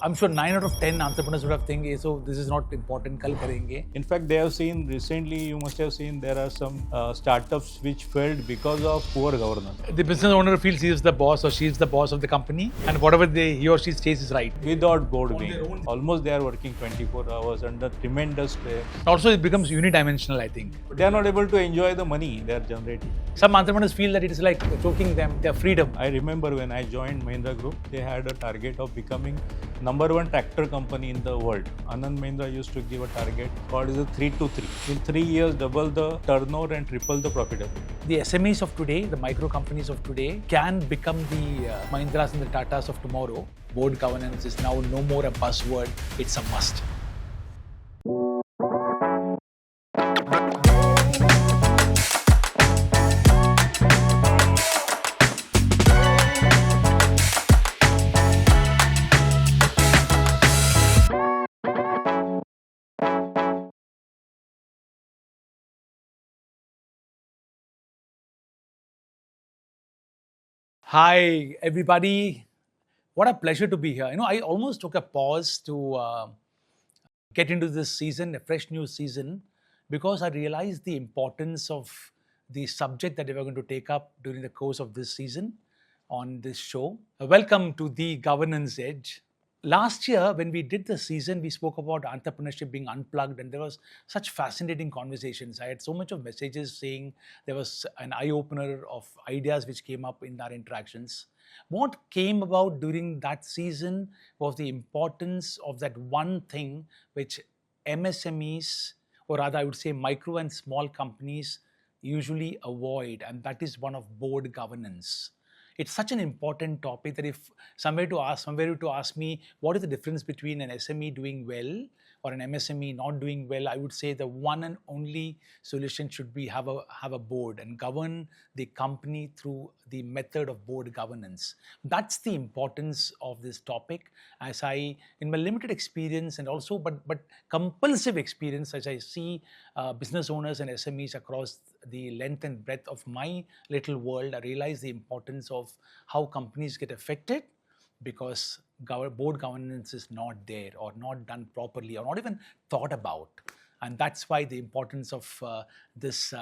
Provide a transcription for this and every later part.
I'm sure 9 out of 10 entrepreneurs would have think, so this is not important, kal karenge. In fact, they have seen recently, you must have seen there are some startups which failed because of poor governance. The business owner feels he is the boss or she is the boss of the company, and whatever he or she says is right. Without board being, almost they are working 24 hours under tremendous stress. Also, it becomes unidimensional, I think. They are not able to enjoy the money they are generating. Some entrepreneurs feel that it is like choking them, their freedom. I remember when I joined Mahindra Group, they had a target of becoming #1 tractor company in the world. Anand Mahindra used to give a target called as a 3 to 3. In 3 years, double the turnover and triple the profitability. The SMEs of today, the micro companies of today, can become the Mahindras and the Tatas of tomorrow. Board governance is now no more a buzzword, it's a must. Hi, everybody. What a pleasure to be here. I almost took a pause to get into this season, a fresh new season, because I realized the importance of the subject that we were going to take up during the course of this season on this show. Welcome to The Governance Edge. Last year, when we did the season, we spoke about entrepreneurship being unplugged, and there was such fascinating conversations. I had so much of messages saying there was an eye-opener of ideas which came up in our interactions. What came about during that season was the importance of that one thing which MSMEs, or rather I would say micro and small companies, usually avoid, and that is one of board governance. It's such an important topic that if somewhere to ask me what is the difference between an SME doing well or an MSME not doing well, I would say the one and only solution should be have a board and govern the company through the method of board governance. That's the importance of this topic. As I, in my limited experience and also but compulsive experience, as I see business owners and SMEs across the length and breadth of my little world, I realize the importance of how companies get affected because board governance is not there or not done properly or not even thought about. And that's why the importance of this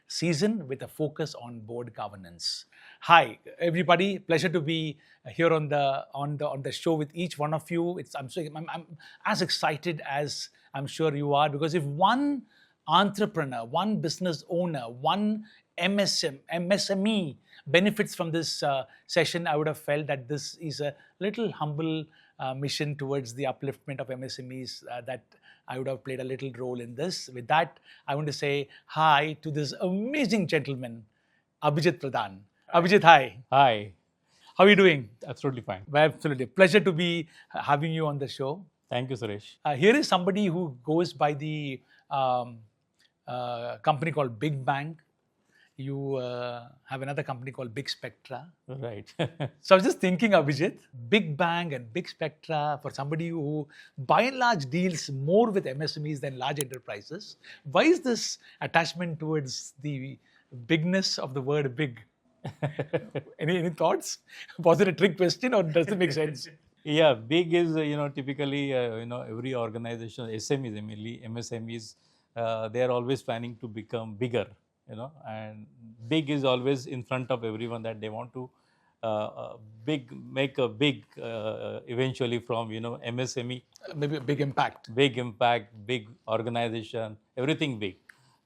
season with a focus on board governance. Hi, everybody. Pleasure to be here on the show with each one of you. I'm as excited as I'm sure you are, because if one entrepreneur, one business owner, one MSME benefits from this session, I would have felt that this is a little humble mission towards the upliftment of MSMEs that I would have played a little role in this. With that, I want to say hi to this amazing gentleman, Abhijit Pradhan. Abhijit, hi. Hi. How are you doing? Absolutely fine. Absolutely. Pleasure to be having you on the show. Thank you, Suresh. Here is somebody who goes by the company called Big Bang. You have another company called Big Spectra. Right. So I was just thinking, Abhijit, Big Bang and Big Spectra, for somebody who by and large deals more with MSMEs than large enterprises, why is this attachment towards the bigness of the word big? Any thoughts? Was it a trick question or does it make sense? Yeah, big is, typically, every organization, SMEs, mainly MSMEs, they are always planning to become bigger, and big is always in front of everyone that they want to make a big eventually from, MSME. Maybe a big impact. Big impact, big organization, everything big.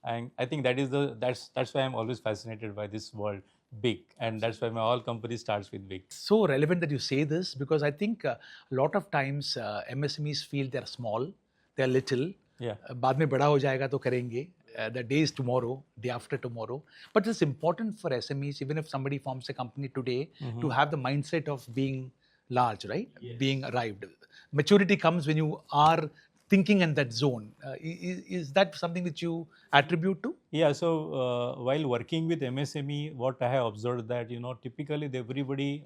And I think that's why I'm always fascinated by this word big, and that's why my all company starts with big. So relevant that you say this, because I think a lot of times MSMEs feel they're small, they're little. Yeah. बाद में बड़ा हो जाएगा तो करेंगे. The day is tomorrow, day after tomorrow. But it's important for SMEs, even if somebody forms a company today, to have the mindset of being large, right? Yes. Being arrived. Maturity comes when you are thinking in that zone. Is that something which you attribute to? Yeah, so while working with MSME, what I have observed that, typically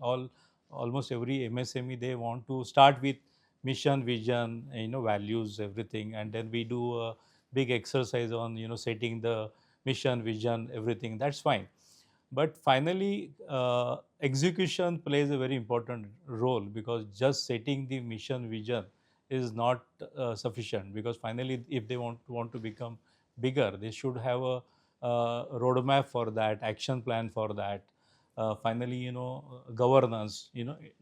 almost every MSME, they want to start with mission, vision, values, everything. And then we do a big exercise on, setting the mission, vision, everything. That's fine. But finally, execution plays a very important role, because just setting the mission vision is not sufficient, because finally if they want to become bigger, they should have a roadmap for that, action plan for that. Finally, governance,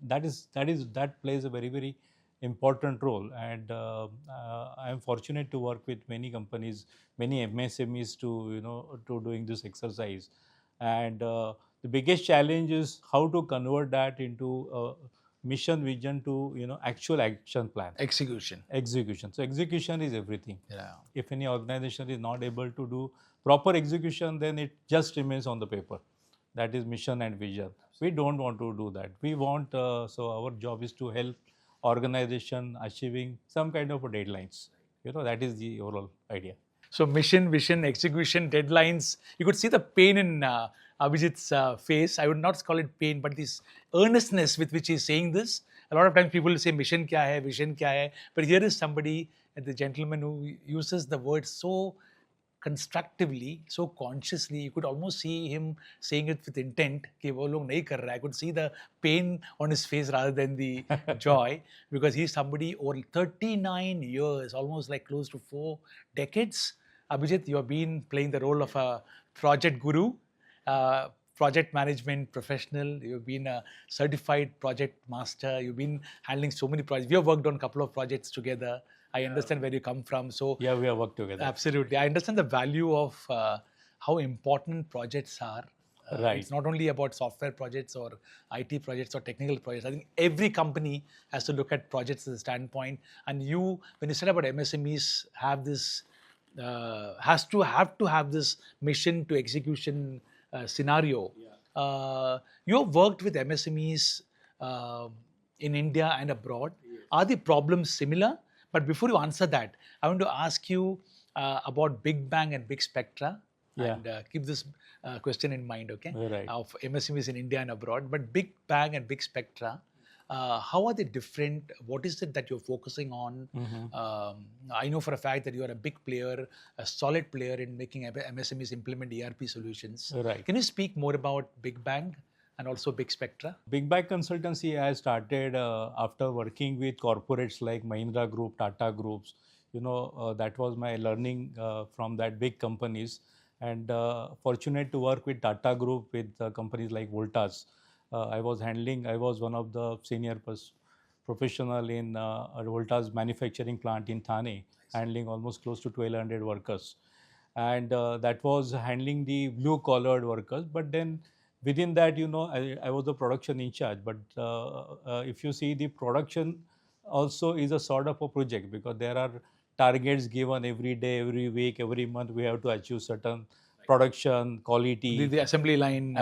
that plays a very, very important role. And I am fortunate to work with many companies, many MSMEs to to doing this exercise. And the biggest challenge is how to convert that into mission vision to actual action plan, Execution. execution. So execution is everything. Yeah. If any organization is not able to do proper execution, then it just remains on the paper. That is mission and vision. We don't want to do that. We want, so our job is to help organization achieving some kind of a deadlines. That is the overall idea. So mission, vision, execution, deadlines. You could see the pain in Abhijit's face. I would not call it pain, but this earnestness with which he's saying this. A lot of times people will say mission kya hai, vision kya hai. But here is somebody, the gentleman who uses the word so constructively, so consciously. You could almost see him saying it with intent कि वो लोग नहीं कर रहा. I could see the pain on his face rather than the joy, because he's somebody over 39 years, almost like close to 4 decades. Abhijit, you have been playing the role of a project guru, project management professional. You've been a certified project master. You've been handling so many projects. We have worked on a couple of projects together. I understand where you come from. So yeah, we have worked together. Absolutely. I understand the value of how important projects are. Right. It's not only about software projects or IT projects or technical projects. I think every company has to look at projects as a standpoint. And you, when you said about MSMEs, have this have to have this mission to execution scenario. You have worked with MSMEs in India and abroad. Are the problems similar? But before you answer that, I want to ask you about Big Bang and Big Spectra. Yeah. And keep this question in mind, okay? Right. Of MSMEs in India and abroad. But Big Bang and Big Spectra, how are they different? What is it that you're focusing on? I know for a fact that you are a big player, a solid player in making MSMEs implement ERP solutions. Right. Can you speak more about Big Bang and also Big Spectra? Big Bang Consultancy I started after working with corporates like Mahindra Group, Tata Groups. That was my learning from that big companies. And fortunate to work with Tata Group, with companies like Voltas. I was one of the senior professional in Voltas manufacturing plant in Thane, handling almost close to 1,200 workers. And that was handling the blue collared workers. But then within that, I was the production in charge. But if you see, the production also is a sort of a project, because there are targets given every day, every week, every month. We have to achieve certain production quality, the assembly line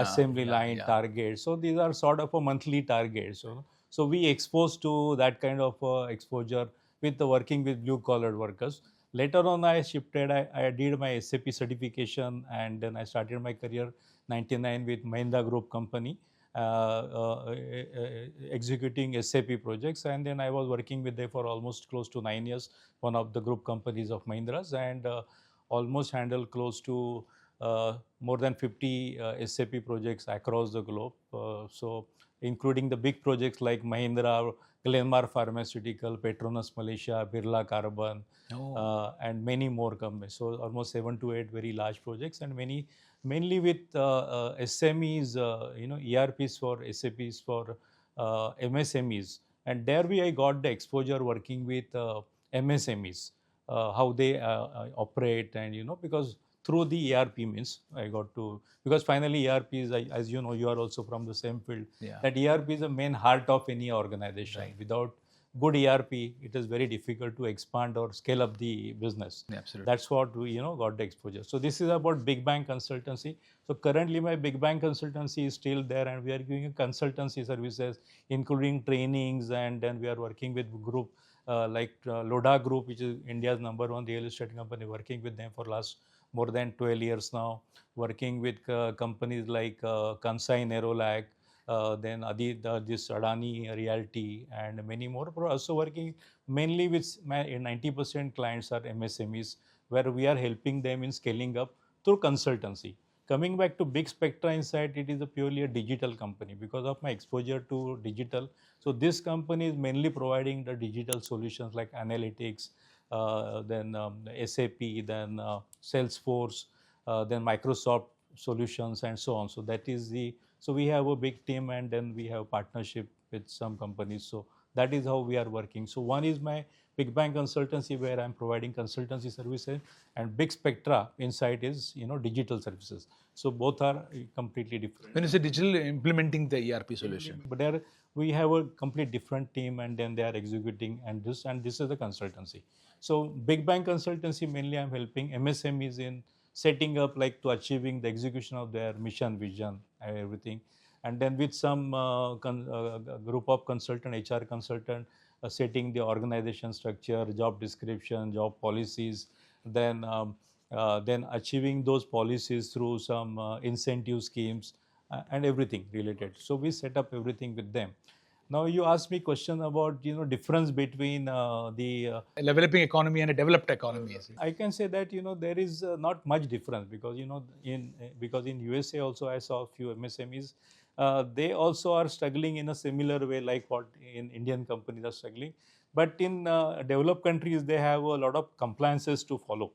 targets. So these are sort of a monthly targets. So we exposed to that kind of exposure with the working with blue collared workers. Later on, I shifted. I did my SAP certification, and then I started my career 99 with Mahindra Group company, executing SAP projects. And then I was working with them for almost close to 9 years, one of the group companies of Mahindra's, and almost handled close to more than 50 SAP projects across the globe. So including the big projects like Mahindra, Glenmark Pharmaceutical, Petronas Malaysia, Birla Carbon, and many more companies. So almost 7 to 8 very large projects, and mainly with SMEs, ERPs for SAPs for MSMEs. And there I got the exposure working with MSMEs, how they operate, and because through the ERP means I got to, because finally ERP is, as you know, you are also from the same field, that ERP is the main heart of any organization. Right. Without good ERP, it is very difficult to expand or scale up the business. Yeah, absolutely. That's what we got the exposure. So this is about Big Bang Consultancy. So currently my Big Bang Consultancy is still there, and we are giving consultancy services, including trainings, and then we are working with group like Lodha Group, which is India's #1 real estate company, working with them for last more than 12 years now, working with companies like Kansai Nerolac, then this Adani Realty, and many more. But also working mainly with 90% clients are MSMEs, where we are helping them in scaling up through consultancy. Coming back to Big Spectra Insight, it is purely a digital company because of my exposure to digital. So this company is mainly providing the digital solutions like analytics, then SAP, then Salesforce, then Microsoft solutions, and so on. So that is the, so we have a big team, and then we have partnership with some companies. So that is how we are working. So one is my Big Bang consultancy, where I'm providing consultancy services, and Big Spectra Insight is digital services. So both are completely different. When you say digital, implementing the ERP solution. But there we have a complete different team, and then they are executing, and this is the consultancy. So Big Bang consultancy, mainly I'm helping MSMEs in setting up, like, to achieving the execution of their mission, vision, and everything. And then with some group of consultant, HR consultant, setting the organization structure, job description, job policies, then achieving those policies through some incentive schemes, and everything related. So we set up everything with them. Now you asked me question about difference between the A developing economy and a developed economy. I can say that there is not much difference, because because in USA also I saw a few MSMEs. They also are struggling in a similar way like what in Indian companies are struggling. But in developed countries, they have a lot of compliances to follow,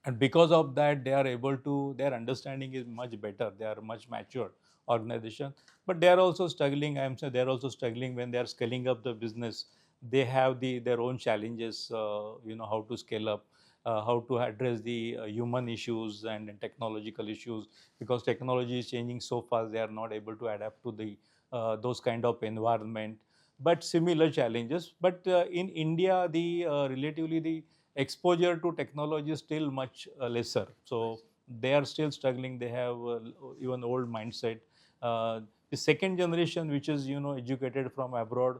and because of that, they are able to, their understanding is much better. They are much matured organization, but they are also struggling. I am saying they are also struggling when they are scaling up the business. They have their own challenges. How to scale up, how to address the human issues and technological issues, because technology is changing so fast. They are not able to adapt to the those kind of environment. But similar challenges. But in India, the relatively the exposure to technology is still much lesser. So they are still struggling. They have even old mindset. The second generation, which is educated from abroad,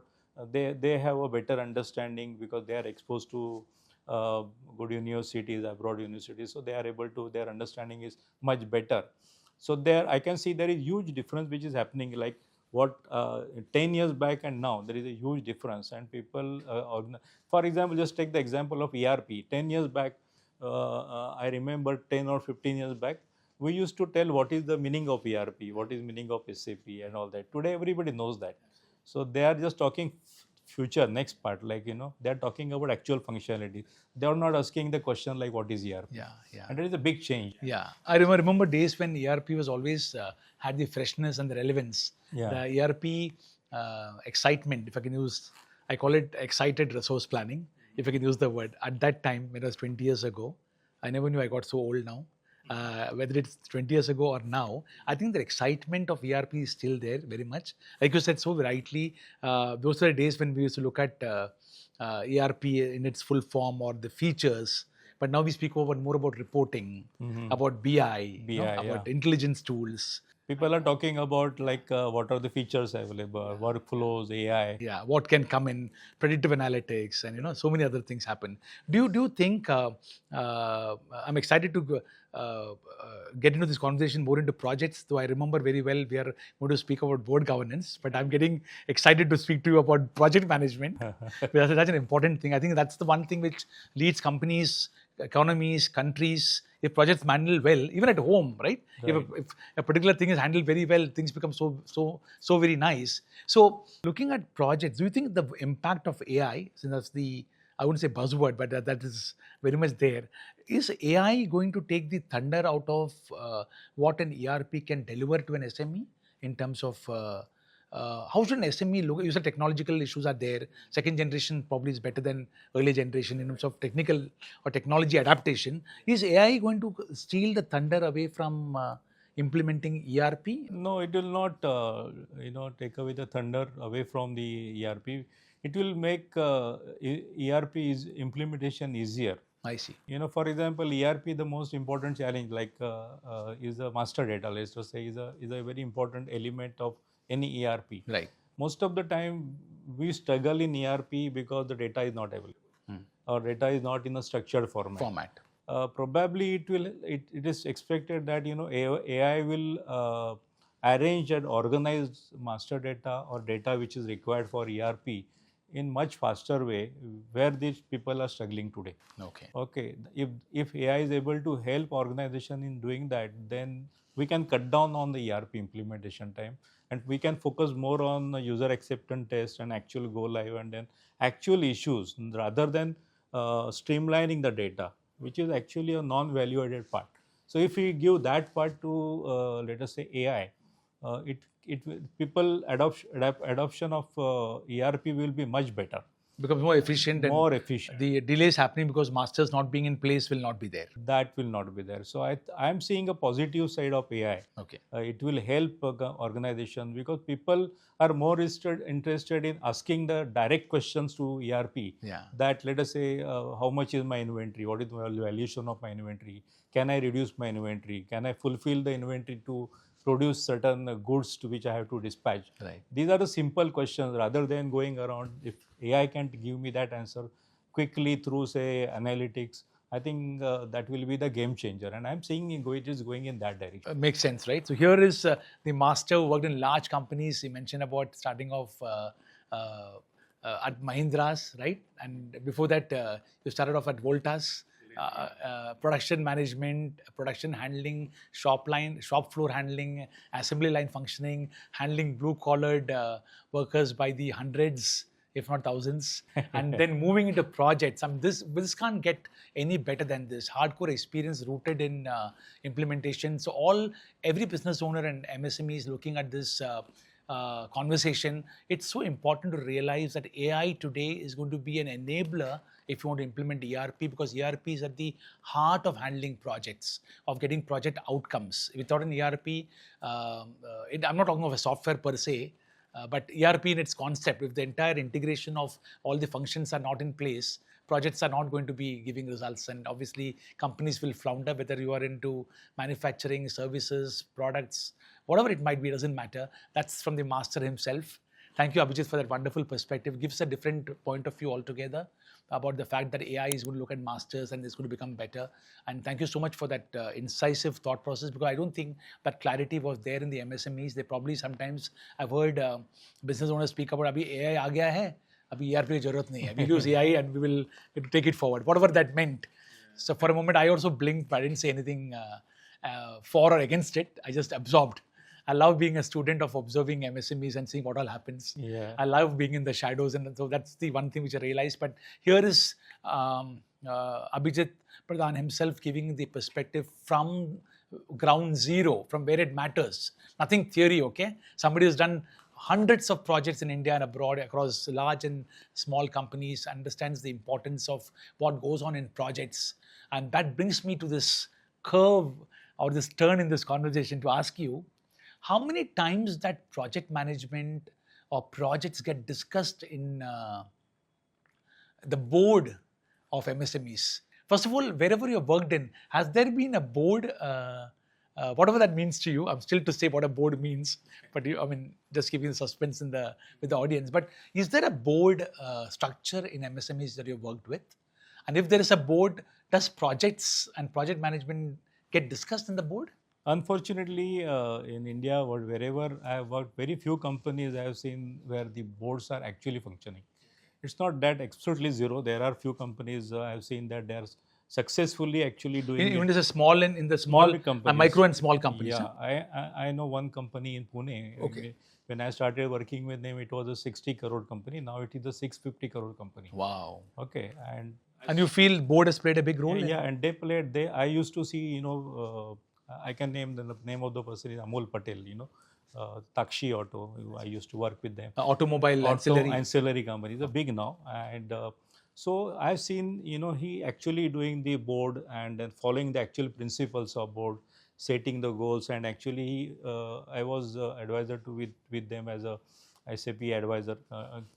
they have a better understanding because they are exposed to good universities, abroad universities. So they are able to, their understanding is much better. So there I can see there is huge difference which is happening, like what 10 years back and now there is a huge difference. And people for example, just take the example of ERP. 10 years back, I remember 10 or 15 years back, we used to tell what is the meaning of ERP, what is meaning of SAP and all that. Today everybody knows that. So they are just talking future, next part, like they are talking about actual functionality. They are not asking the question like what is ERP. Yeah. And there is a big change. Yeah, I remember days when ERP was always had the freshness and the relevance. Yeah. The ERP excitement, if I can use, I call it excited resource planning, if I can use the word. At that time, when it was 20 years ago, I never knew I got so old now. Whether it's 20 years ago or now, I think the excitement of ERP is still there very much. Like you said so rightly, those are the days when we used to look at ERP in its full form or the features. But now we speak more about reporting, about BI, about intelligence tools. People are talking about like what are the features available, workflows, AI. Yeah, what can come in, predictive analytics, and so many other things happen. Do you think I'm excited to get into this conversation more into projects? Though I remember very well we are going to speak about board governance, but I'm getting excited to speak to you about project management. Because that's an important thing. I think that's the one thing which leads companies, economies, countries. If projects handled well, even at home, right? If a particular thing is handled very well, things become so very nice. So, looking at projects, do you think the impact of AI, since that's the, I wouldn't say buzzword, but that is very much there, is AI going to take the thunder out of what an ERP can deliver to an SME in terms of how should an SME look? You said technological issues are there. Second generation probably is better than early generation in terms of technical or technology adaptation. Is AI going to steal the thunder away from implementing ERP? No, it will not. Take away the thunder away from the ERP. It will make ERP implementation easier. I see. For example, ERP, the most important challenge, like is the master data. Let's just say is a very important element of any ERP. Right. Most of the time, we struggle in ERP because the data is not available, or data is not in a structured format. Probably it is expected that AI will arrange and organize master data or data which is required for ERP in much faster way where these people are struggling today. Okay. Okay, if AI is able to help organization in doing that, then we can cut down on the ERP implementation time, and we can focus more on the user acceptance test and actual go live and then actual issues rather than streamlining the data, which is actually a non-value added part. So if we give that part to let us say AI, people adoption of ERP will be much better, Becomes more efficient, and more efficient. the delays happening because masters not being in place will not be there. That will not be there. So I am seeing a positive side of AI. Okay. It will help organization because people are more interested in asking the direct questions to ERP. Yeah. That let us say how much is my inventory? What is the valuation of my inventory? Can I reduce my inventory? Can I fulfill the inventory to produce certain goods to which I have to dispatch? Right. These are the simple questions rather than going around. If AI can't give me that answer quickly through say analytics, I think that will be the game changer, and I'm seeing it is going in that direction. Makes sense, right? So here is the master who worked in large companies. He mentioned about starting off at Mahindra's, right? And before that, you started off at Voltas. Production management, production handling, shop floor handling, assembly line functioning, handling blue-collared workers by the hundreds, if not thousands, and then moving into projects. I mean, this can't get any better than this. Hardcore experience rooted in implementation. So every business owner and MSME is looking at this conversation. It's so important to realize that AI today is going to be an enabler if you want to implement ERP, because ERP is at the heart of handling projects, of getting project outcomes. Without an ERP, I'm not talking of a software per se, but ERP in its concept, if the entire integration of all the functions are not in place, projects are not going to be giving results, and obviously companies will flounder, whether you are into manufacturing, services, products, whatever it might be, doesn't matter. That's from the master himself. Thank you, Abhijit, for that wonderful perspective. Gives a different point of view altogether about the fact that AI is going to look at masters and it's going to become better. And thank you so much for that incisive thought process, because I don't think that clarity was there in the MSMEs. They probably sometimes, I've heard business owners speak about, Abhi AI aa gaya hai, abhi ERP ki zarurat nahi hai. We'll use AI and we will take it forward, whatever that meant. So for a moment, I also blinked, but I didn't say anything for or against it. I just absorbed. I love being a student of observing MSMEs and seeing what all happens. Yeah. I love being in the shadows, and so that's the one thing which I realized. But here is Abhijit Pradhan himself giving the perspective from ground zero, from where it matters. Nothing theory, okay? Somebody has done hundreds of projects in India and abroad across large and small companies, understands the importance of what goes on in projects. And that brings me to this curve or this turn in this conversation to ask you, how many times that project management or projects get discussed in the board of MSMEs? First of all, wherever you've worked in, has there been a board, whatever that means to you? I'm still to say what a board means, but just giving the suspense with the audience. But is there a board structure in MSMEs that you've worked with? And if there is a board, does projects and project management get discussed in the board? Unfortunately, in India, wherever I have worked, very few companies I have seen where the boards are actually functioning. It's not that absolutely zero. There are few companies I have seen that they are successfully actually doing even in the small micro and small companies. Yeah, huh? I know one company in Pune. Okay. When I started working with them, it was a 60 crore company. Now it is a 650 crore company. Wow. Okay, and you feel board has played a big role? Yeah, and they played. I used to see, I can name the name of the person is Amol Patel, Takshi Auto. I used to work with them. Automobile ancillary company. It's big now. And so I've seen, he actually doing the board and then following the actual principles of board, setting the goals. And actually, I was advisor with them as a SAP advisor,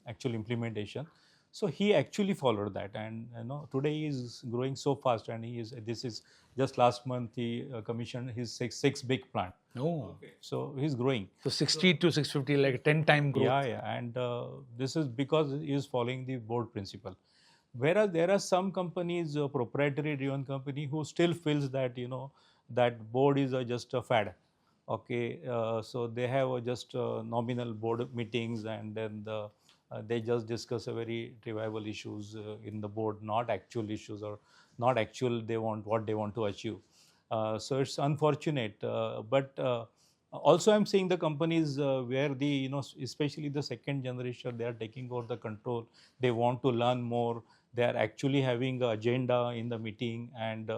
actual implementation. So he actually followed that, and today he is growing so fast, and this is just last month he commissioned his six big plant. Oh, okay. So he's growing. So 60 to 650, like a 10-time growth. Yeah, and this is because he is following the board principle. Whereas there are some companies, proprietary driven company, who still feels that that board is just a fad. Okay, so they have just nominal board meetings, and then They just discuss a very trivial issues in the board, not actual issues or not actual they want what they want to achieve. So it's unfortunate, but also I'm seeing the companies where the especially the second generation, they are taking over the control. They want to learn more. They are actually having an agenda in the meeting, and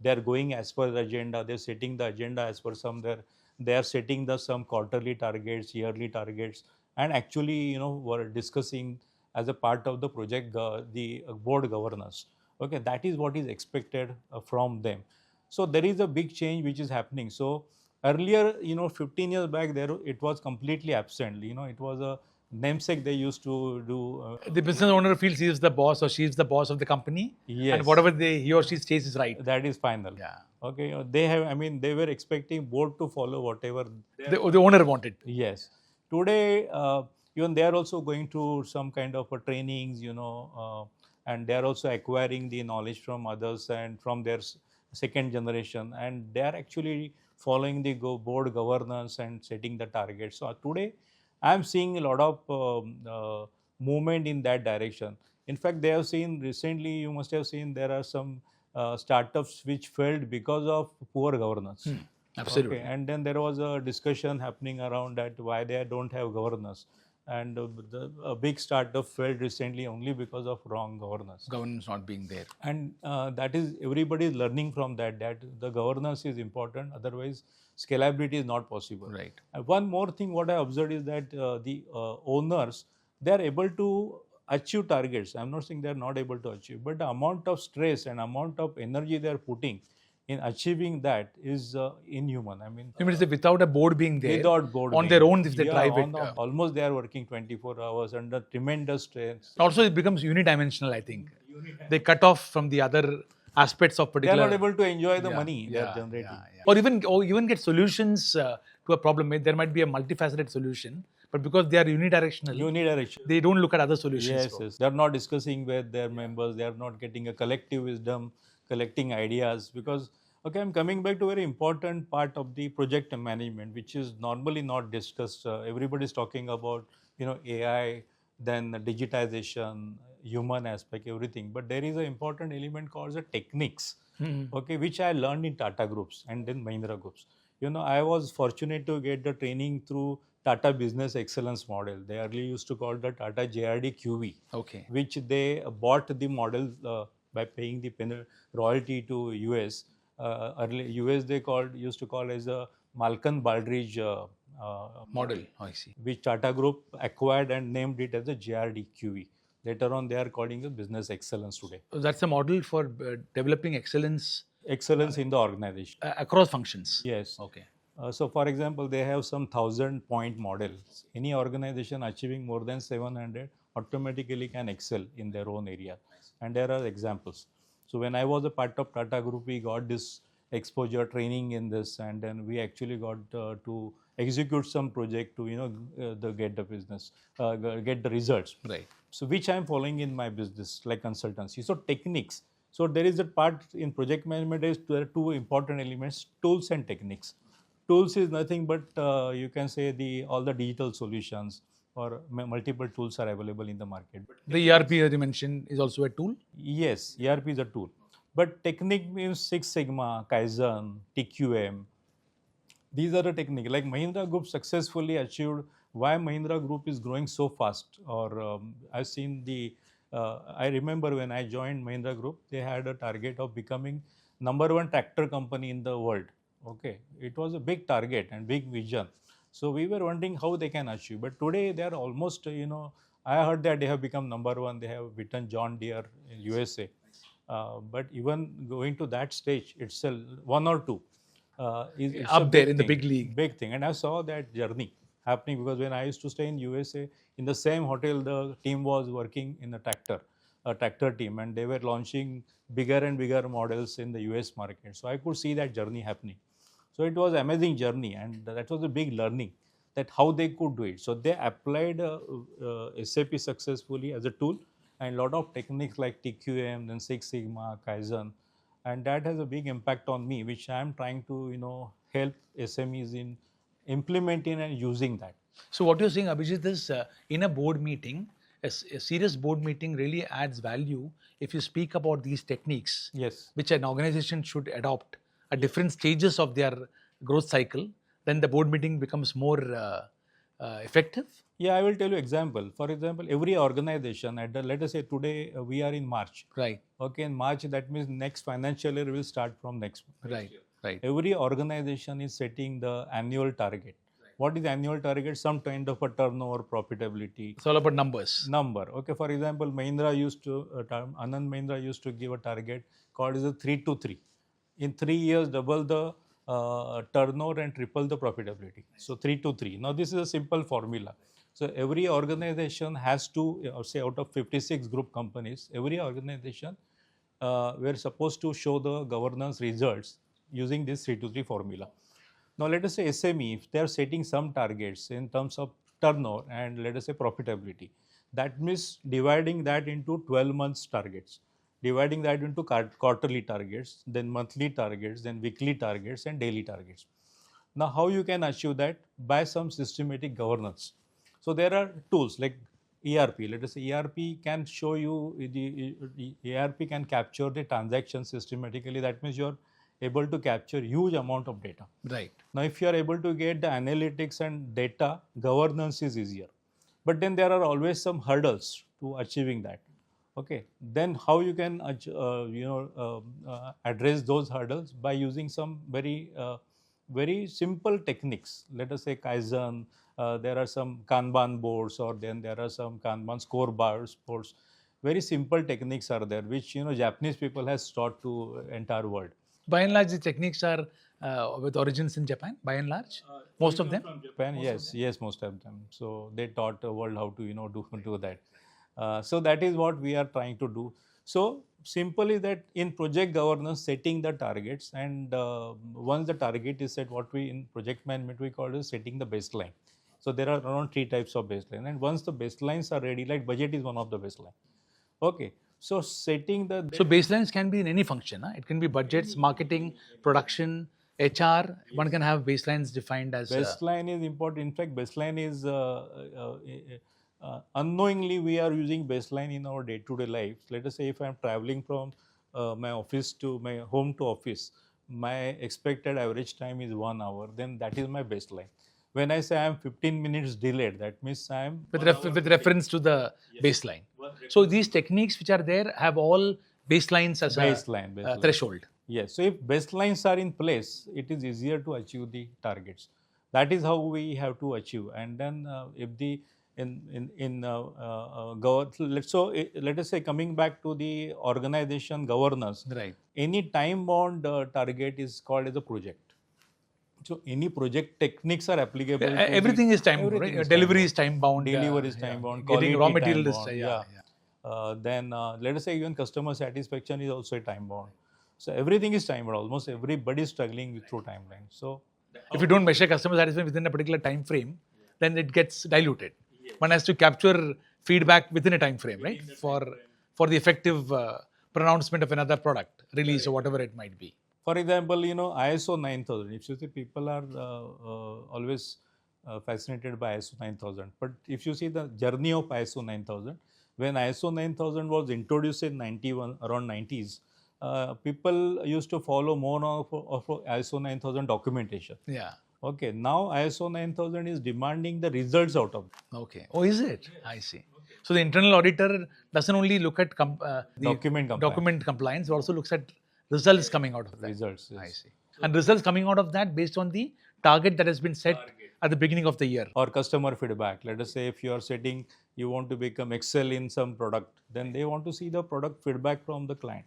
they are going as per the agenda. They're setting the agenda as per some their, they are setting the some quarterly targets, yearly targets, and actually were discussing as a part of the project the board governance. Okay, that is what is expected from them. So there is a big change which is happening. So earlier, 15 years back, there it was completely absent. It was a namesake they used to do. The business owner feels he is the boss or she is the boss of the company, and Yes, whatever he or she says is right. that is final. Yeah. Okay, they have. I mean, they were expecting board to follow whatever. The owner wanted. Yes. Today, even they are also going to some kind of a trainings, and they are also acquiring the knowledge from others and from their second generation, and they are actually following the board governance and setting the targets. So today, I am seeing a lot of movement in that direction. In fact, they have seen recently, you must have seen there are some startups which failed because of poor governance. Absolutely. Okay. And then there was a discussion happening around that why they don't have governance, and a big startup failed recently only because of wrong governance. Governance not being there. And that is everybody is learning from that the governance is important. Otherwise, scalability is not possible. Right. One more thing, what I observed is that the owners, they are able to achieve targets. I'm not saying they are not able to achieve, but the amount of stress and amount of energy they are putting in achieving that is inhuman. I mean, You mean to say without a board being there, without board on being their there. own, if they Yeah, drive it. almost they are working 24 hours under tremendous stress. Also, it becomes unidimensional, I think. They cut off from the other aspects of They are particular. not able to enjoy the Yeah, money they yeah, are generating. yeah. Or even get solutions to a problem. There might be a multifaceted solution, but because they are unidirectional, Unidirectional. they don't look at other solutions. Yes, yes. They are not discussing with their members. They are not getting a collective wisdom, collecting ideas. Because, okay, I'm coming back to a very important part of the project management, which is normally not discussed. Everybody is talking about, AI, then digitization, human aspect, everything. But there is an important element called the techniques, okay, which I learned in Tata Groups and then Mahindra Groups. I was fortunate to get the training through Tata Business Excellence Model. They earlier used to call the Tata JRD QV, Okay. which they bought the model by paying the royalty to US. Early US they used to call as a Malcolm Baldrige Model. I see. which Tata Group acquired and named it as a JRD QV. Later on, they are calling it business excellence today. So that's a model for developing excellence Excellence in the organization. across functions. Yes. Okay. So, for example, they have some 1,000-point models. Any organization achieving more than 700 automatically can excel in their own area. And there are examples. So, when I was a part of Tata Group, we got this exposure training in this, and then we actually got to execute some project to get the business, get the results. Right. So, which I am following in my business like consultancy. So, techniques. So, there is a part in project management is there are two important elements: tools and techniques. Tools is nothing but you can say all the digital solutions or multiple tools are available in the market. But The ERP that you mentioned is also a tool. yes, ERP is a tool. But technique means Six Sigma, Kaizen, TQM. These are the technique. Like Mahindra Group successfully achieved. Why Mahindra Group is growing so fast? Or I've seen I remember when I joined Mahindra Group, they had a target of becoming #1 tractor company in the world. Okay, it was a big target and big vision. So we were wondering how they can achieve. But today they are almost, I heard that they have become #1. They have beaten John Deere in USA. But even going to that stage itself, one or two, it's Up a there big in the thing, big league. Big thing. And I saw that journey happening because when I used to stay in USA, in the same hotel, the team was working in a tractor team, and they were launching bigger and bigger models in the US market. So I could see that journey happening. So it was amazing journey, and that was a big learning that how they could do it. So they applied SAP successfully as a tool, and a lot of techniques like TQM, then Six Sigma, Kaizen, and that has a big impact on me, which I am trying to help SMEs in implementing and using that. So what you're saying, Abhijit, is in a board meeting, a serious board meeting really adds value if you speak about these techniques, Yes. which an organization should adopt at different stages of their growth cycle. Then the board meeting becomes more effective. Yeah, I will tell you example. For example, every organization at the, let us say today we are in March. Right, Okay, in March that means next financial year will start from next. right, right. Every organization is setting the annual target. What is annual target? Some kind of a turnover, profitability, It's all about numbers. number. Okay, for example, Anand Mahindra used to give a target called as a 3 to 3. In 3 years, double the turnover and triple the profitability. So 3 to 3. Now this is a simple formula. So every organization has to, say out of 56 group companies, every organization were supposed to show the governance results using this 3 to 3 formula. Now let us say SME, if they are setting some targets in terms of turnover and let us say profitability, that means dividing that into 12 months targets, dividing that into quarterly targets, then monthly targets, then weekly targets and daily targets. Now how you can achieve that? By some systematic governance. So there are tools like ERP. Let us say ERP can show you, the ERP can capture the transaction systematically. That means you are able to capture huge amount of data. Right. Now, if you are able to get the analytics and data, governance is easier. But then there are always some hurdles to achieving that. Okay. Then how you can address those hurdles? By using some very simple techniques. Let us say Kaizen. There are some Kanban boards, or then there are some Kanban scoreboards. Very simple techniques are there, which Japanese people has taught to entire world. By and large, the techniques are with origins in Japan. By and large, most of them. From Japan, yes, most of them. So they taught the world how to do that. So that is what we are trying to do. So simple is that in project governance, setting the targets, and once the target is set, what we in project management we call is setting the baseline. So there are around 3 types of baseline, and once the baselines are ready, like budget is one of the baseline. Okay. So setting the So baselines can be in any function. Huh? It can be budgets, marketing, production, HR. One can have baselines defined as. Baseline is important. In fact, baseline is unknowingly we are using baseline in our day-to-day life. Let us say if I am traveling from my office to my home to office, my expected average time is 1 hour. Then that is my baseline. When I say I am 15 minutes delayed, that means I am with reference to the baseline. So these techniques which are there have all baselines as baseline. a threshold. Yes. So if baselines are in place, it is easier to achieve the targets. That is how we have to achieve. And then if the let us say coming back to the organization governance, right? Any time bound target is called as a project. So any project techniques are applicable. Everything is time bound. Right? Delivery is time bound. Delivery is time bound. Getting raw material is then let us say even customer satisfaction is also time bound. So everything is time bound. Almost everybody is struggling through timeline. So if you don't measure customer satisfaction within a particular time frame, then it gets diluted. One has to capture feedback within a time frame, right? For the effective pronouncement of another product release or whatever it might be. For example, ISO 9000. If you see, people are always fascinated by ISO 9000. But if you see the journey of ISO 9000, when ISO 9000 was introduced in 91, around 90s, people used to follow more of ISO 9000 documentation. Yeah. Okay. Now ISO 9000 is demanding the results out of it. Okay. Oh, is it? I see. So the internal auditor doesn't only look at document compliance, but also looks at results coming out of that. Results. Yes. I see. And results coming out of that based on the target that has been set at the beginning of the year. Or customer feedback. Let us say if you are setting, you want to become excel in some product, then they want to see the product feedback from the client.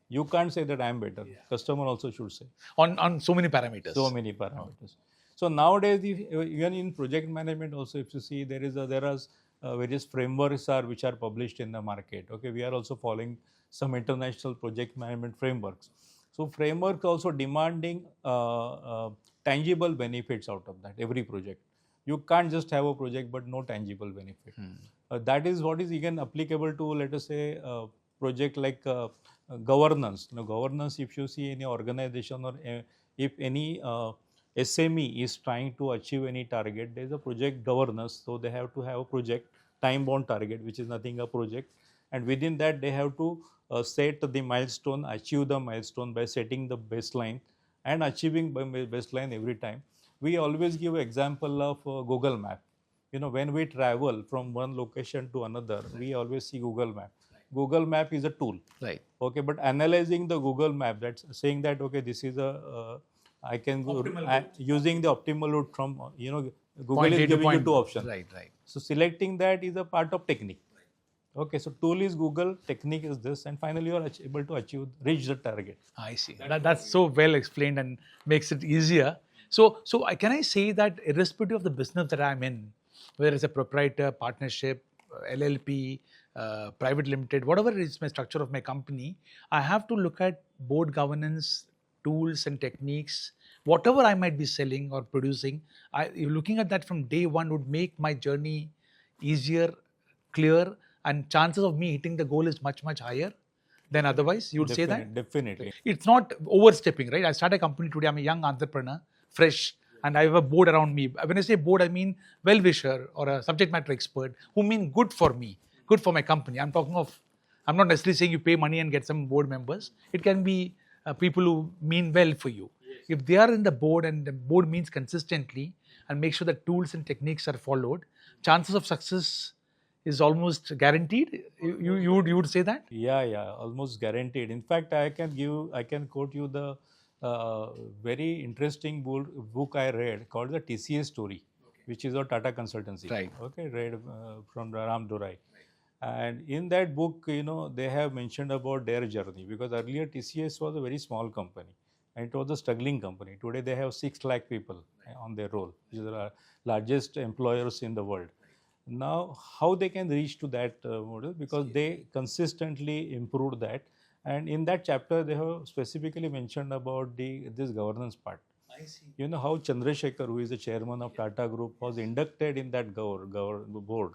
You can't say that I am better. Customer also should say. On so many parameters. So many parameters. So nowadays, even in project management also, if you see, there are various frameworks which are published in the market. Okay, we are also following some international project management frameworks. So framework also demanding tangible benefits out of that, every project. You can't just have a project but no tangible benefit. That is what is again applicable to, let us say, project like governance. Governance, if you see any organization or if any SME is trying to achieve any target, there is a project governance. So they have to have a project time-bound target, which is nothing a project, and within that they have to set the milestone, achieve the milestone by setting the baseline and achieving by baseline every time. We always give example of Google Map. When we travel from one location to another, we always see Google Map. Google Map is a tool. Right. Okay, but analyzing the Google Map, that's saying that, okay, this is I can go using the optimal route from, Google Point is A to giving you point two B. options. Right, right. So selecting that is a part of technique. Okay, so tool is Google, technique is this, and finally you are able to reach the target. I see. That's so well explained and makes it easier. So can I say that irrespective of the business that I'm in, whether it's a proprietor, partnership, LLP, private limited, whatever is my structure of my company, I have to look at board governance, tools and techniques, whatever I might be selling or producing. Looking at that from day one would make my journey easier, clear, and chances of me hitting the goal is much, much higher than otherwise. You would say that? Definitely. It's not overstepping, right? I start a company today. I'm a young entrepreneur, fresh, and I have a board around me. When I say board, I mean well-wisher or a subject matter expert who mean good for me, good for my company. I'm not necessarily saying you pay money and get some board members. It can be people who mean well for you. If they are in the board and the board means consistently and make sure that tools and techniques are followed, chances of success is almost guaranteed. You would say that? Yeah, almost guaranteed. In fact, I can quote you the very interesting book I read called the TCS story, which is a Tata consultancy. Right. Okay, read from Ram Durai. And in that book, they have mentioned about their journey, because earlier TCS was a very small company and it was a struggling company. Today they have 6 lakh people on their roll, which is the largest employers in the world. Now, how they can reach to that model? Because they consistently improved that. And in that chapter, they have specifically mentioned about this governance part. I see. You know how Chandrasekhar, who is the chairman of Tata Group, was inducted in that board.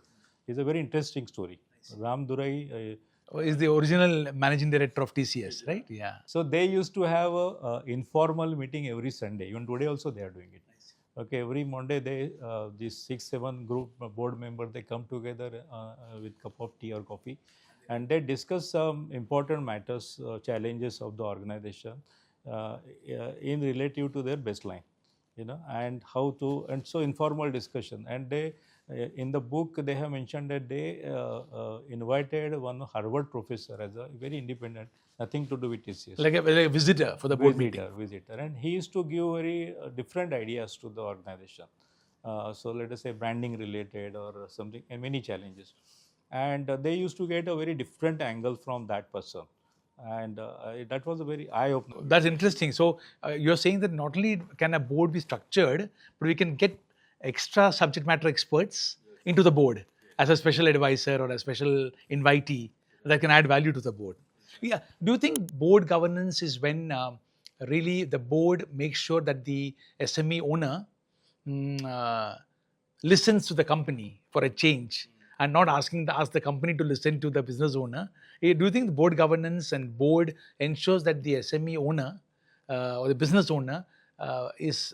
It's a very interesting story. Ram Durai Is the original managing director of TCS, right? Yeah. So they used to have a informal meeting every Sunday. Even today also they are doing it. Okay, every Monday these 6-7 group board members, they come together with cup of tea or coffee, and they discuss some important matters, challenges of the organization in relative to their baseline, and how to, and so informal discussion. And they in the book they have mentioned that they invited one Harvard professor as a very independent, nothing to do with TCS. Like a visitor for the board meeting. Visitor. And he used to give very different ideas to the organization. So let us say branding related or something, and many challenges. And they used to get a very different angle from that person. And that was a very eye-opener. That's interesting. So you're saying that not only can a board be structured, but we can get extra subject matter experts into the board as a special advisor or a special invitee that can add value to the board. Yeah. Do you think board governance is when really the board makes sure that the SME owner listens to the company for a change and not ask the company to listen to the business owner? Do you think the board governance and board ensures that the SME owner or the business owner is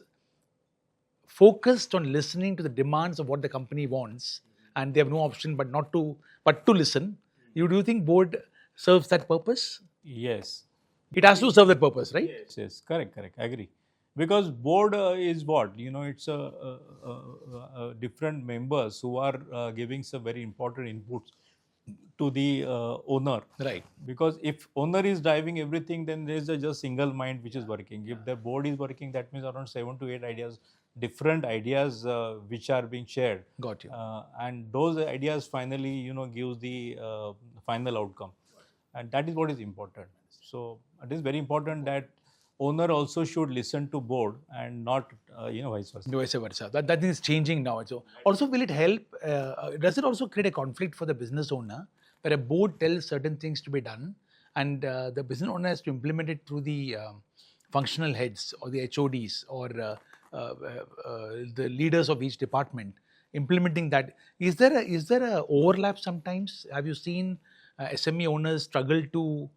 focused on listening to the demands of what the company wants, and they have no option but to listen? Do you think board serves that purpose? Yes. It has to serve that purpose, right? Yes. Correct. I agree. Because board is what? It's different members who are giving some very important inputs to the owner. Right. Because if owner is driving everything, then there is just single mind which is working. If the board is working, that means around 7 to 8 ideas, different ideas which are being shared. Got you. And those ideas finally, gives the final outcome. And that is what is important. So it is very important that owner also should listen to board and not, vice versa. Vice versa. That thing is changing now. So also, will it help? Does it also create a conflict for the business owner where a board tells certain things to be done and the business owner has to implement it through the functional heads or the HODs or the leaders of each department implementing that? Is there a overlap sometimes? Have you seen SME owners struggle to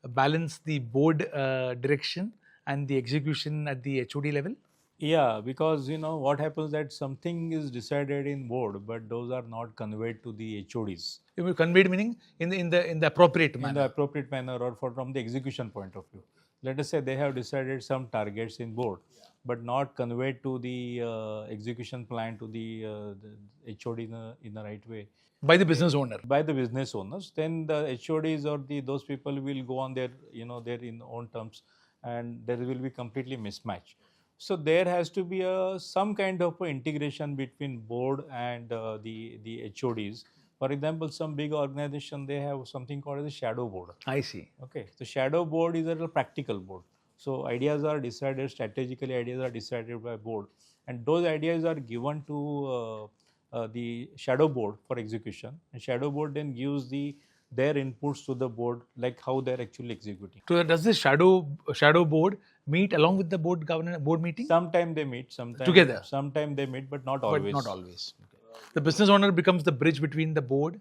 balance the board direction and the execution at the HOD level? Yeah, because what happens that something is decided in board, but those are not conveyed to the HODs You will conveyed meaning in the appropriate in the manner. appropriate manner or from the execution point of view. Let us say they have decided some targets in board, but not conveyed to the execution plan to the HOD in the right way By the business owner. by the business owners. Then the HODs or those people will go on their their in own terms, and there will be completely mismatch. So there has to be some kind of a integration between board and the HODs. For example, some big organization, they have something called as a shadow board. I see. Okay, so shadow board is a practical board. So ideas are decided strategically. Ideas are decided by board, and those ideas are given to the shadow board for execution. And shadow board then gives their inputs to the board, like how they're actually executing. So does this shadow board meet along with the board meeting Sometime they meet, together? sometime they meet, but not But always. not always. Okay. The business owner becomes the bridge between the board,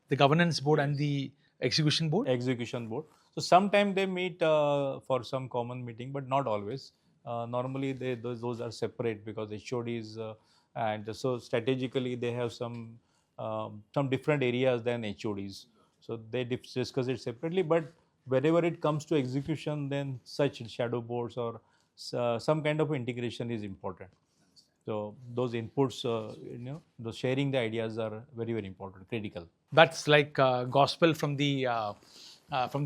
the governance board, and the execution board. Execution board. So sometime they meet for some common meeting, but not always. Normally, those are separate because HODs and so strategically they have some different areas than HODs. So they discuss it separately. But wherever it comes to execution, then such shadow boards or some kind of integration is important. So those inputs, those sharing the ideas are very, very important, critical. That's like gospel from the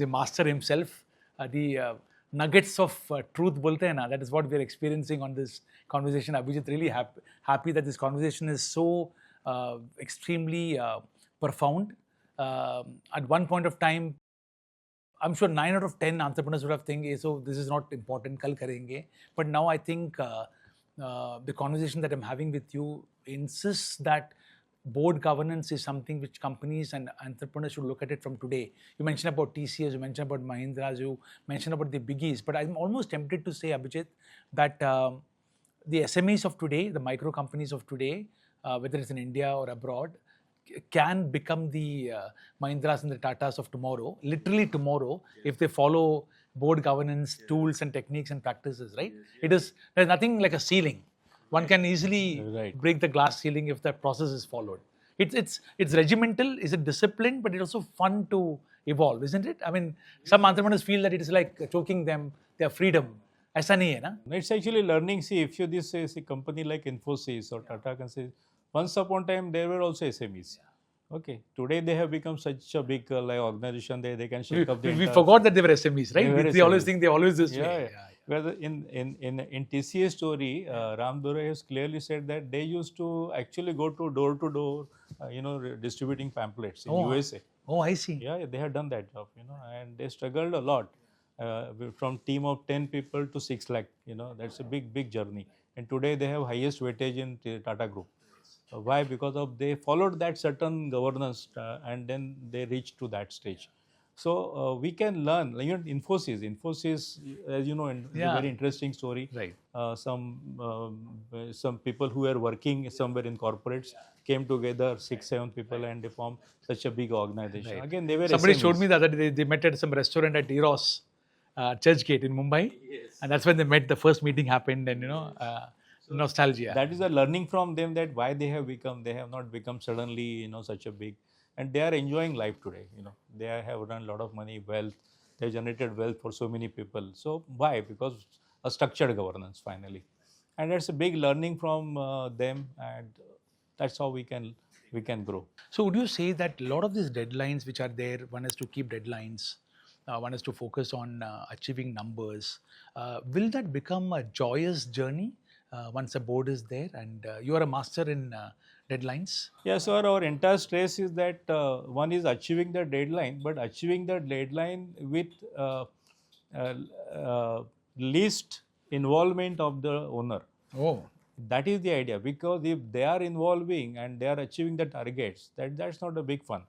master himself. The nuggets of truth bolte hai na. That is what we are experiencing on this conversation. Abhijit, really happy that this conversation is so extremely profound. At one point of time, I'm sure 9 out of 10 entrepreneurs would have think, so this is not important, kal karenge. But now I think the conversation that I'm having with you insists that board governance is something which companies and entrepreneurs should look at it from today. You mentioned about TCS, you mentioned about Mahindra, you mentioned about the biggies, but I'm almost tempted to say, Abhijit, that the SMEs of today, the micro companies of today, whether it's in India or abroad, can become the Mahindras and the Tatas of tomorrow, literally tomorrow, if they follow board governance tools and techniques and practices, right? There's nothing like a ceiling. One can easily Right. break the glass ceiling if that process is followed. It's regimental, is it disciplined, but it's also fun to evolve, isn't it? I mean, some entrepreneurs feel that it is like choking them, their freedom. ऐसा नहीं है ना? It's actually learning. See, if you this is a company like Infosys or Tata can say, once upon a time there were also SMEs. Okay, today they have become such a big like organization. They can shake up the We entire. forgot that they were SMEs, right? They were We always SMEs. think they always this Yeah, way. yeah. Whether in TCS story, Ram Dore has clearly said that they used to actually go to door, distributing pamphlets in USA. Oh, I see. Yeah, they have done that job, and they struggled a lot. From team of 10 people to 6 lakh, that's a big journey. And today they have highest weightage in Tata Group. Why? Because of they followed that certain governance and then they reached to that stage. So we can learn. Like, Infosys, as you know, it's a very interesting story. Right. Some people who were working somewhere in corporates came together, 6-7 people, and they formed such a big organization. Right. Again, they were Somebody SMEs. showed me the other day they met at some restaurant at Eros, Churchgate in Mumbai, and that's when they met. The first meeting happened, and nostalgia. That is a learning from them, that why they have not become suddenly such a big, and they are enjoying life today. They have done a lot of money, wealth, they have generated wealth for so many people. So why? Because a structured governance finally, and that's a big learning from them, and that's how we can grow. So would you say that a lot of these deadlines which are there, one is to keep deadlines, one is to focus on achieving numbers. Will that become a joyous journey once a board is there and you are a master in deadlines? Yeah, so our entire stress is that one is achieving the deadline, but achieving the deadline with least involvement of the owner. Oh. That is the idea, because if they are involving and they are achieving the targets, that's not a big fun.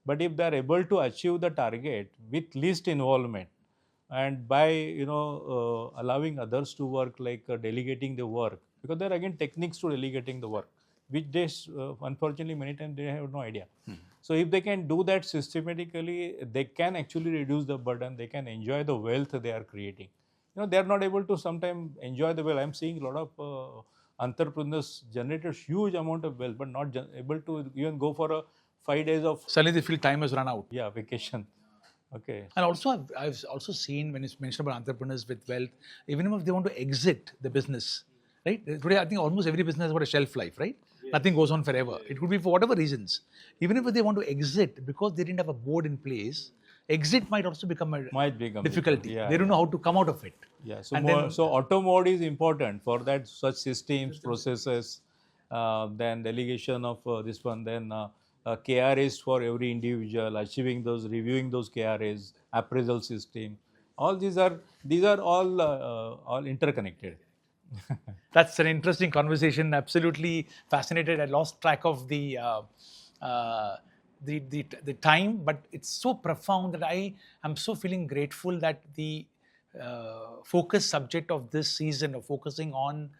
But if they are able to achieve the target with least involvement, and by allowing others to work, like delegating the work, because there are again techniques to delegating the work, which they unfortunately many times they have no idea. So if they can do that systematically, they can actually reduce the burden, they can enjoy the wealth they are creating. they are not able to sometimes enjoy the wealth. I'm seeing a lot of entrepreneurs generated huge amount of wealth, but not able to even go for a 5 days of Suddenly they feel time has run out. vacation. Okay. And also, I've also seen when it's mentioned about entrepreneurs with wealth, even if they want to exit the business, right? Today, I think almost every business has got a shelf life, right? Nothing goes on forever. It could be for whatever reasons. Even if they want to exit because they didn't have a board in place, exit might also become a Might become difficulty. Yeah, they don't know how to come out of it. Yeah, so And more, then- so auto mode is important for that, such systems, processes, then delegation of this one, then KRAs for every individual, achieving those, reviewing those KRAs, appraisal system. All these are all interconnected. That's an interesting conversation. Absolutely fascinated. I lost track of the time, but it's so profound that I am so feeling grateful that the focus subject of this season of focusing on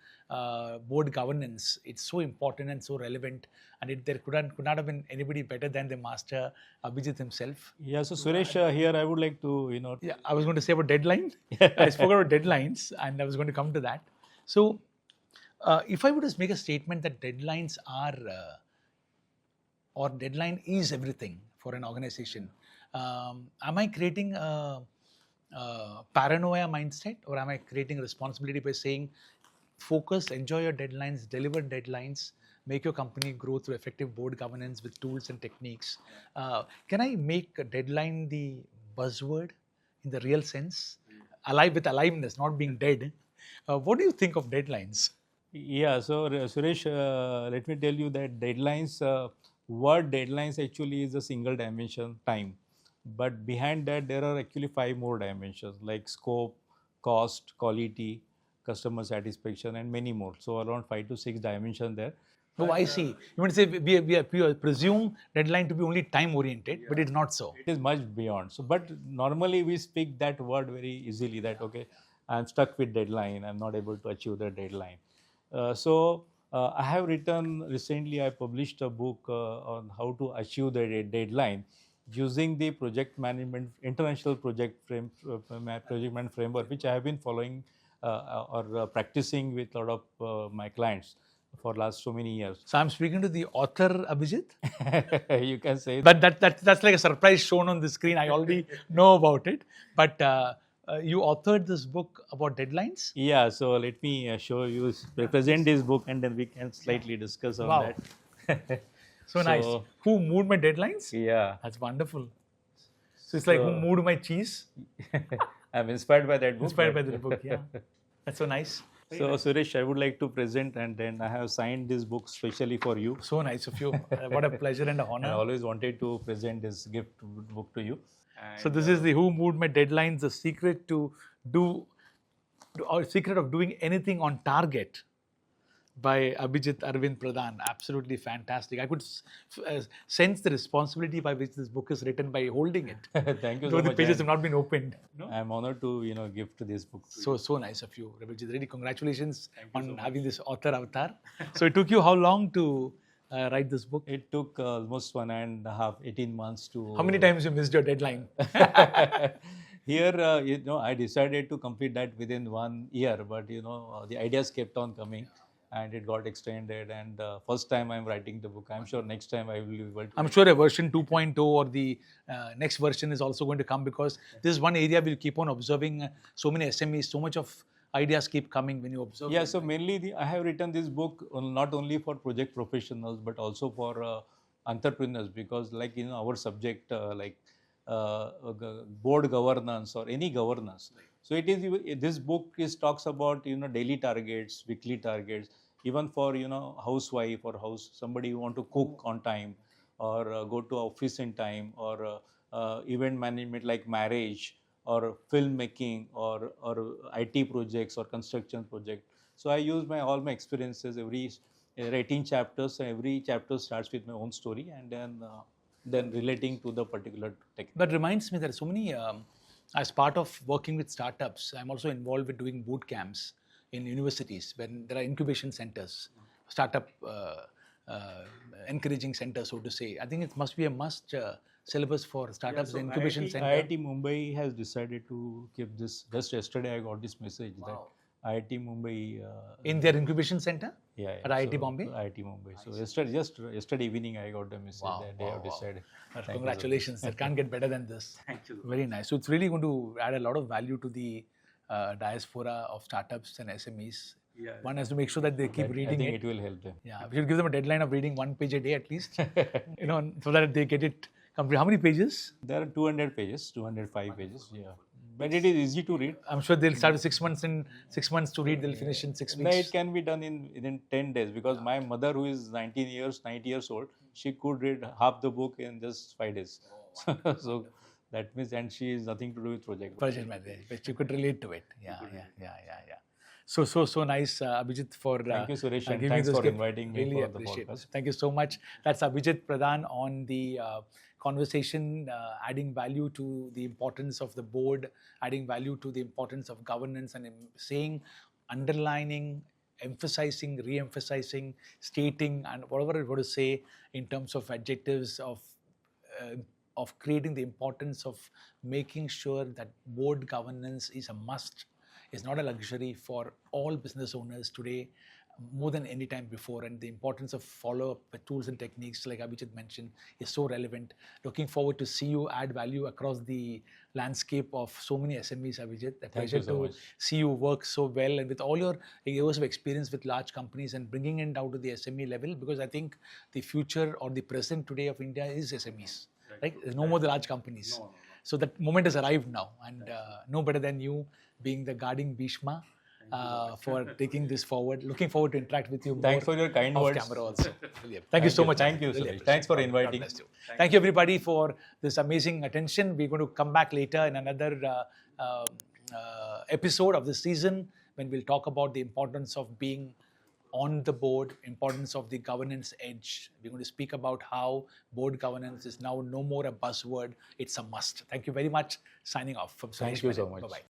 board governance, it's so important and so relevant, and there could not have been anybody better than the master Abhijit himself. Yeah, so Suresh, here I would like to, Yeah, I was going to say about deadline. I spoke about deadlines, and I was going to come to that. So, if I would just make a statement that deadlines are, or deadline is everything for an organization, am I creating a paranoia mindset, or am I creating responsibility by saying, focus, enjoy your deadlines, deliver deadlines, make your company grow through effective board governance with tools and techniques? Can I make a deadline the buzzword in the real sense? Alive with aliveness, not being dead. What do you think of deadlines? Yeah, so Suresh, let me tell you that deadlines, word deadlines actually is a single dimension, time. But behind that, there are actually 5 more dimensions like scope, cost, quality, customer satisfaction, and many more. So around 5 to 6 dimensions there. Oh, I see. You want to say we presume deadline to be only time oriented, but it's not so. It is much beyond. So, but normally we speak that word very easily that, okay, I'm stuck with deadline, I'm not able to achieve the deadline. I have written recently, I published a book on how to achieve the deadline using the project management, international project management framework, which I have been following or practicing with a lot of my clients for last so many years. So I'm speaking to the author Abhijit. You can say But that's like a surprise shown on the screen. I already know about it. But you authored this book about deadlines. Yeah, so let me show you, present this book, and then we can slightly discuss on Wow. that. So nice. Who moved my deadlines? Yeah. That's wonderful. So it's like who moved my cheese? I'm inspired by that book. Inspired by the book, yeah. That's so nice. So Suresh, I would like to present, and then I have signed this book specially for you. So nice of you. What a pleasure and a honor. I always wanted to present this gift book to you. So this is the Who Moved My Deadlines, the secret to do, or secret of doing anything on target, by Abhijit Arvind Pradhan. Absolutely fantastic. I could sense the responsibility by which this book is written by holding it. Thank you Though so the much. pages have not been opened. I'm honored to gift this book. So nice of you, Abhijit. Really, congratulations on having this author avatar. So it took you how long to write this book? It took almost 1.5, 18 months to. How many times you missed your deadline? Here, I decided to complete that within 1 year, but the ideas kept on coming, and it got extended. And first time I'm writing the book. I'm sure next time I will be able to. I'm sure a version 2.0 or the next version is also going to come, because this is one area we'll keep on observing. So many SMEs, so much of ideas keep coming when you observe. Yeah, so mainly I have written this book not only for project professionals but also for entrepreneurs, because like our subject board governance or any governance. So it is this book talks about daily targets, weekly targets, even for housewife or somebody who want to cook on time or go to office in time, or event management like marriage or filmmaking or IT projects or construction project. So I use all my experiences, every 18 chapters, and every chapter starts with my own story, and then relating to the particular tech. That reminds me, there are so many, as part of working with startups, I'm also involved with doing boot camps in universities when there are incubation centers, startup encouraging centers, so to say. I think it must be a must syllabus for startups, the incubation IIT, center. IIT Mumbai has decided to keep this. Just yesterday, I got this message that IIT Mumbai. In their incubation center Yeah, at IIT Bombay. IIT Mumbai. So yesterday evening, I got the message that they have decided. Thank you so much. Congratulations! That can't get better than this. Thank you. Very nice. So it's really going to add a lot of value to the diaspora of startups and SMEs. Yeah. One has to make sure that they keep reading I think it will help them. Yeah, we should give them a deadline of reading 1 page a day at least, so that they get it complete. How many pages? There are 200 pages, 205 pages. Yeah, but it is easy to read. I'm sure they'll start with 6 months. In 6 months to read, they'll finish in 6 weeks. No, it can be done in 10 days because my mother, who is 90 years old, she could read half the book in just 5 days. So that means, and she has nothing to do with project management, but you could relate to it. Yeah. So nice, Abhijit, for thank you, Suresh, and giving thanks those for tips. inviting me Really for the appreciate podcast. it. Thank you so much. That's Abhijit Pradhan on the conversation, adding value to the importance of the board, adding value to the importance of governance, and saying, underlining, emphasizing, re-emphasizing, stating, and whatever you want to say in terms of adjectives of creating the importance of making sure that board governance is a must, is not a luxury for all business owners today more than any time before. And the importance of follow-up with tools and techniques, like Abhijit mentioned, is so relevant. Looking forward to see you add value across the landscape of so many SMEs, Abhijit. A pleasure to see you work so well, and with all your years of experience with large companies and bringing it down to the SME level, because I think the future or the present today of India is SMEs. Right? There's no more the large companies. No. So that moment has arrived now, and no better than you being the guarding Bhishma for taking this forward. Looking forward to interact with you. Thanks for your kind words. Camera also. Thank you so much. Thank you, Suresh. Thanks for inviting. Thank you, everybody, for this amazing attention. We're going to come back later in another episode of the season when we'll talk about the importance of being on the board, importance of the governance edge. We're going to speak about how board governance is now no more a buzzword, it's a must. Thank you very much. Signing off from Suresh. Thank you so much. Bye-bye.